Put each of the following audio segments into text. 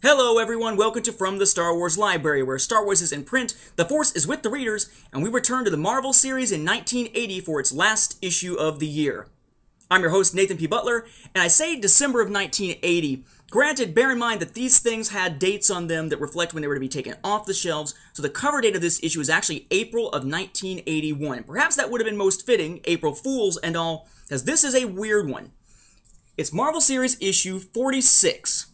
Hello everyone, welcome to From the Star Wars Library, where Star Wars is in print, the Force is with the readers, and we return to the Marvel series in 1980 for its last issue of the year. I'm your host, Nathan P. Butler, and I say December of 1980. Granted, bear in mind that these things had dates on them that reflect when they were to be taken off the shelves, so the cover date of this issue is actually April of 1981. Perhaps that would have been most fitting, April Fools and all, because this is a weird one. It's Marvel Series issue 46.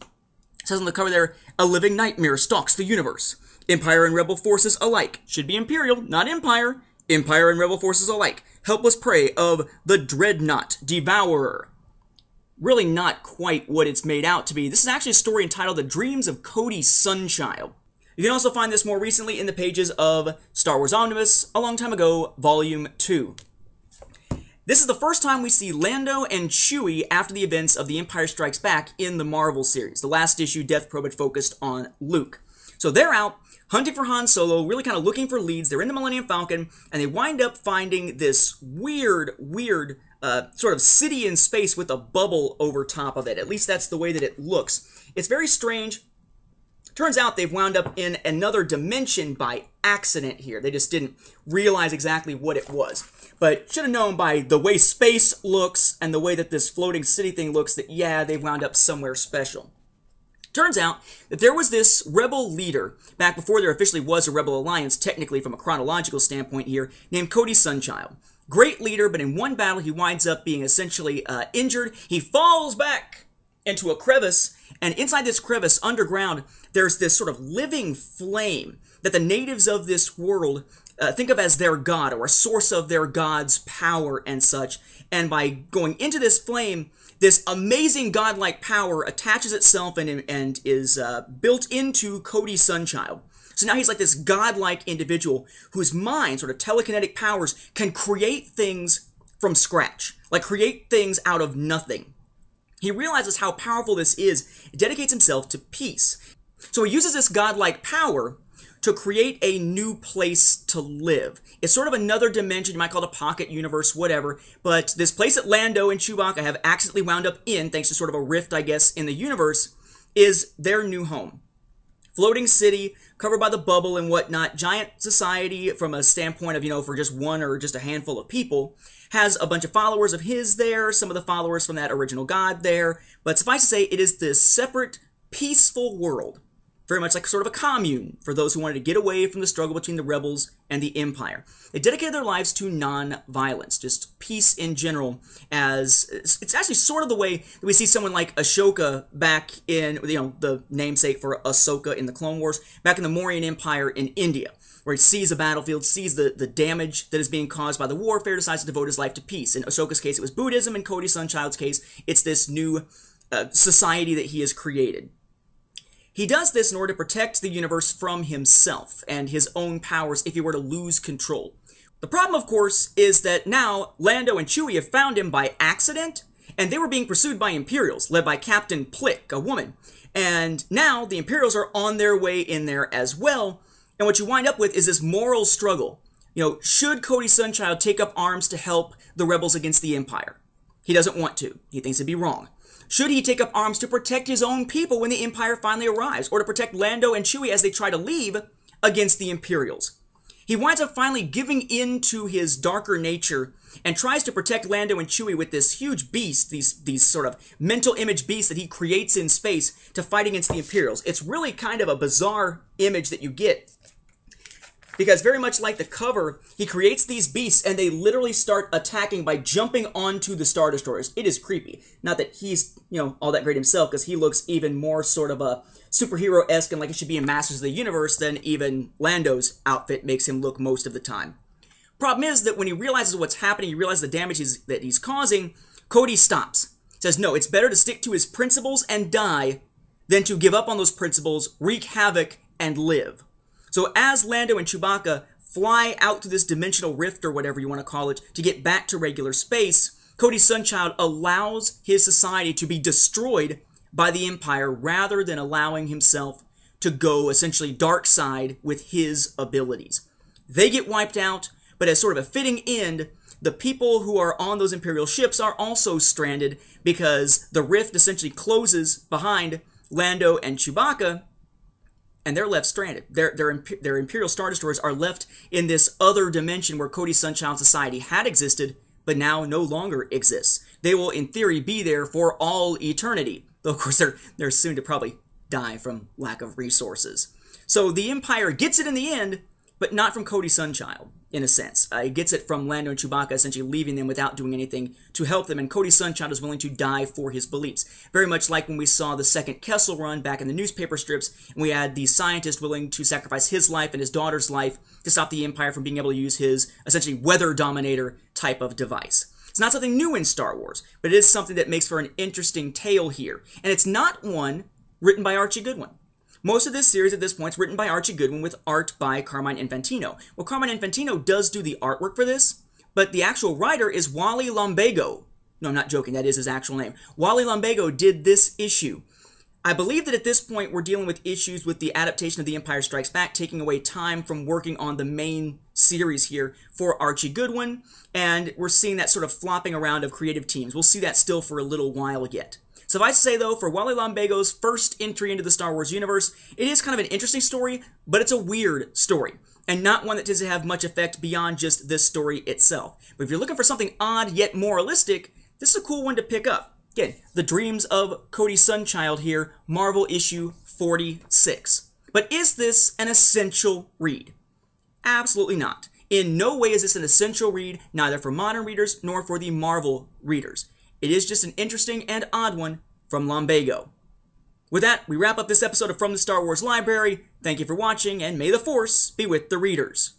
It says on the cover there, "A living nightmare stalks the universe. Empire and Rebel forces alike." Should be Imperial, not Empire. Empire and Rebel forces alike. Helpless prey of the Dreadnought Devourer. Really not quite what it's made out to be. This is actually a story entitled The Dreams of Cody Sunchild. You can also find this more recently in the pages of Star Wars Omnibus, a long time ago, Volume 2. This is the first time we see Lando and Chewie after the events of The Empire Strikes Back in the Marvel series. The last issue, Death Probe, had focused on Luke. So they're out hunting for Han Solo, really kind of looking for leads. They're in the Millennium Falcon, and they wind up finding this weird sort of city in space with a bubble over top of it. At least that's the way that it looks. It's very strange. Turns out they've wound up in another dimension by accident here. They just didn't realize exactly what it was. But should have known by the way space looks and the way that this floating city thing looks that, yeah, they've wound up somewhere special. Turns out that there was this rebel leader, back before there officially was a rebel alliance, technically from a chronological standpoint here, named Cody Sunchild. Great leader, but in one battle he winds up being essentially injured. He falls back into a crevice, and inside this crevice, underground, there's this sort of living flame that the natives of this world think of as their god, or a source of their god's power and such. And by going into this flame, this amazing godlike power attaches itself and is built into Cody Sunchild. So now he's like this godlike individual whose mind, sort of telekinetic powers, can create things from scratch, like create things out of nothing. He realizes how powerful this is, dedicates himself to peace. So he uses this godlike power to create a new place to live. It's sort of another dimension, you might call it a pocket universe, whatever, but this place that Lando and Chewbacca have accidentally wound up in, thanks to sort of a rift, I guess, in the universe, is their new home. Floating city, covered by the bubble and whatnot, giant society from a standpoint of, for just one or just a handful of people, has a bunch of followers of his there, some of the followers from that original god there, but suffice to say, it is this separate, peaceful world. Very much like sort of a commune for those who wanted to get away from the struggle between the rebels and the Empire. They dedicated their lives to non-violence, just peace in general, as it's actually sort of the way that we see someone like Ashoka back in, the namesake for Ahsoka in the Clone Wars, back in the Mauryan Empire in India, where he sees a battlefield, sees the damage that is being caused by the warfare, decides to devote his life to peace. In Ahsoka's case, it was Buddhism. In Cody Sunchild's case, it's this new society that he has created. He does this in order to protect the universe from himself and his own powers if he were to lose control. The problem, of course, is that now Lando and Chewie have found him by accident, and they were being pursued by Imperials, led by Captain Plick, a woman. And now the Imperials are on their way in there as well, and what you wind up with is this moral struggle. Should Cody Sunchild take up arms to help the rebels against the Empire? He doesn't want to. He thinks it'd be wrong. Should he take up arms to protect his own people when the Empire finally arrives, or to protect Lando and Chewie as they try to leave against the Imperials? He winds up finally giving in to his darker nature and tries to protect Lando and Chewie with this huge beast, these sort of mental image beasts that he creates in space to fight against the Imperials. It's really kind of a bizarre image that you get, because very much like the cover, he creates these beasts and they literally start attacking by jumping onto the Star Destroyers. It is creepy. Not that he's, all that great himself, because he looks even more sort of a superhero-esque and like it should be in Masters of the Universe than even Lando's outfit makes him look most of the time. Problem is that when he realizes what's happening, he realizes the damage that he's causing, Cody stops. Says, no, it's better to stick to his principles and die than to give up on those principles, wreak havoc, and live. So as Lando and Chewbacca fly out to this dimensional rift, or whatever you want to call it, to get back to regular space, Cody Sunchild allows his society to be destroyed by the Empire rather than allowing himself to go essentially dark side with his abilities. They get wiped out, but as sort of a fitting end, the people who are on those Imperial ships are also stranded because the rift essentially closes behind Lando and Chewbacca, and they're left stranded. Their Imperial Star Destroyers are left in this other dimension where Cody Sunchild Society had existed, but now no longer exists. They will, in theory, be there for all eternity. Though, of course, they're soon to probably die from lack of resources. So the Empire gets it in the end, but not from Cody Sunchild, in a sense. It gets it from Lando and Chewbacca, essentially leaving them without doing anything to help them, and Cody Sunchild is willing to die for his beliefs. Very much like when we saw the second Kessel Run back in the newspaper strips, and we had the scientist willing to sacrifice his life and his daughter's life to stop the Empire from being able to use his, essentially, weather dominator type of device. It's not something new in Star Wars, but it is something that makes for an interesting tale here. And it's not one written by Archie Goodwin. Most of this series at this point is written by Archie Goodwin with art by Carmine Infantino. Well, Carmine Infantino does do the artwork for this, but the actual writer is Wally Lombego. No, I'm not joking, that is his actual name. Wally Lombego did this issue. I believe that at this point we're dealing with issues with the adaptation of The Empire Strikes Back, taking away time from working on the main series here for Archie Goodwin, and we're seeing that sort of flopping around of creative teams. We'll see that still for a little while yet. Suffice to say, though, for Wally Lombego's first entry into the Star Wars universe, it is kind of an interesting story, but it's a weird story, and not one that tends to have much effect beyond just this story itself. But if you're looking for something odd yet moralistic, this is a cool one to pick up. Again, The Dreams of Cody Sunchild here, Marvel issue 46. But is this an essential read? Absolutely not. In no way is this an essential read, neither for modern readers nor for the Marvel readers. It is just an interesting and odd one from Lombego. With that, we wrap up this episode of From the Star Wars Library. Thank you for watching, and may the Force be with the readers.